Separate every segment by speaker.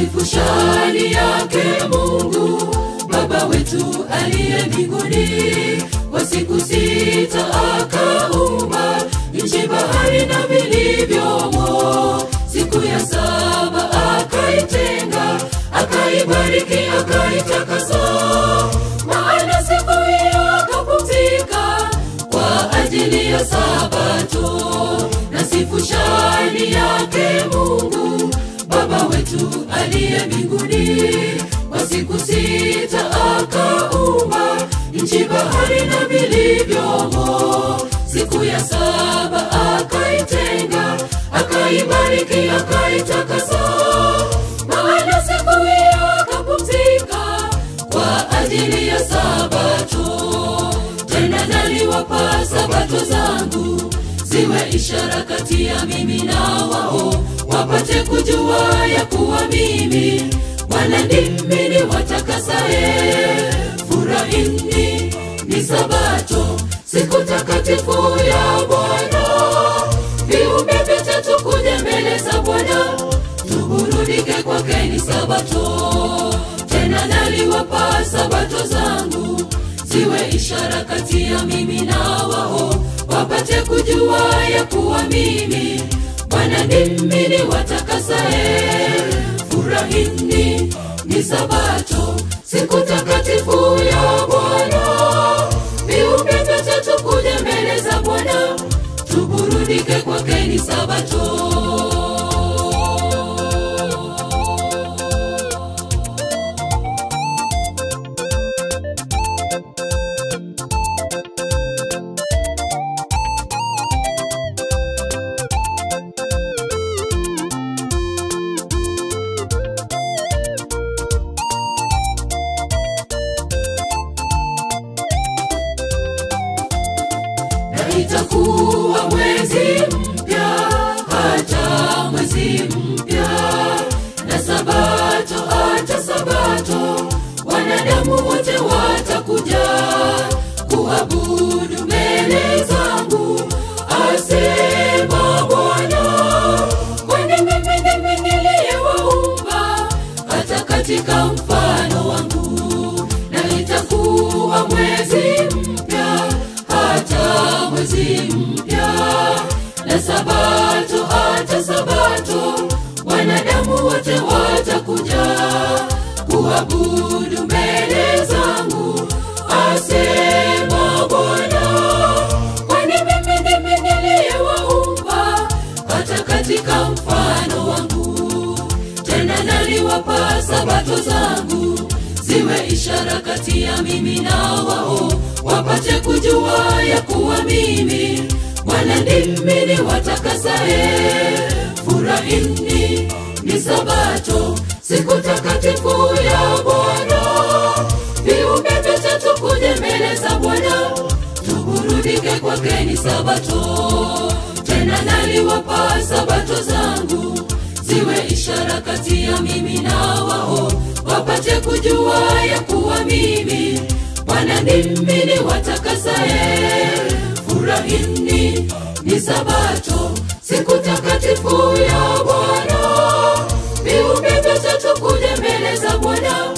Speaker 1: Nasifu shani yake Mungu Baba wetu aliye mbinguni. Kwa siku 6 akaumba nchi, bahari na vilivyomo. Siku ya 7 akaitenga, akaibariki, akaitakasa. Maana siku hiyo akapumzika kwa ajili ya Sabato. Nasifu shani yake Mungu Baba wetu aliye mbinguni. Kwa siku 6 akaumba nchi, bahari na vilivyomo. Siku ya 7 akaitenga, akaibariki, akaitakasa. Maana siku hiyo akapumzika kwa ajili ya Sabato. Tena naliwapa Sabato zangu ziwe ishara kati ya mimi na wao, wapate kujua ya kuwa mimi Bwana ndimi niwatakasaye. Furahini, ni Sabato, siku takatifu ya Bwana. Viumbe vyote tukuje mbele za Bwana, tuburudike kwake, ni Sabato. Tena naliwapa Sabato zangu ziwe ishara kati ya mimi na wao, wapate kujua ya kuwa mimi Bwana ndimi niwatakasaye. Furahini, ni Sabato, siku takatifu ya Bwana. Viumbe vyote tukuje mbele za Bwana, tuburudike kwake, ni Sabato. Itakuwa mwezi mpya, hata mwezi mpya, na Sabato hata Sabato. Wanadamu wote watakuja kuabudu mbele zangu, asema Bwana. Kwani mimi ndimi niliyewaumba, hata katika mfano wangu. Na itakuwa mwezi mpya, hata mwezi mpya, na Sabato hata Sabato. Wanadamu wote watakuja kuabudu mbele zangu, asema Bwana. Kwani mimi ndimi niliyewaumba, hata katika mfano wangu. Tena naliwapa Sabato zangu ziwe ishara kati ya mimi na wao, wapate kujua ya kuwa mimi Bwana ndimi niwatakasaye. Furahini, ni Sabato, siku takatifu ya Bwana. Viumbe vyote tukuje mbele za Bwana, tuburudike kwake, ni Sabato. Tena naliwapa Sabato zangu ziwe ishara kati ya mimi na wao, wapate kujua ya kuwa mimi Bwana ndimi niwatakasaye. Furahini, ni Sabato, siku takatifu ya Bwana. Viumbe vyote tukuje mbele za Bwana,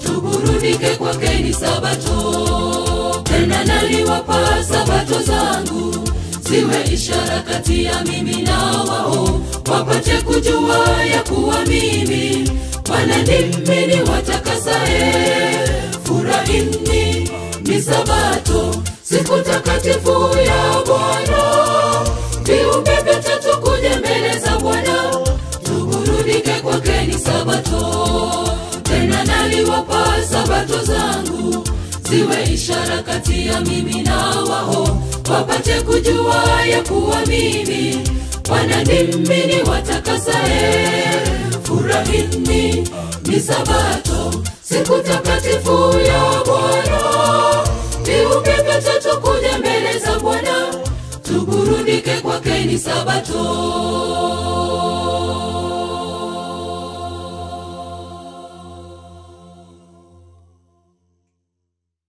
Speaker 1: tuburudike kwake, ni Sabato. Tena naliwapa Sabato zangu ziwe ishara kati ya mimi na wao, wapate kujua ya kuwa mimi Bwana ndimi niwatakasaye. Furahini, ni Sabato, siku takatifu ya Bwana. Viumbe vyote tukuje mbele za Bwana, tuburudike kwake, ni Sabato. Tena naliwapa Sabato zangu ziwe ishara kati ya mimi na wao, wapate kujua ya kuwa mimi Bwana ndimi niwatakasaye. Furahini, ni Sabato, siku takatifu ya Bwana. Viumbe vyote tukuje mbele za Bwana, tuburudike kwake, ni Sabato.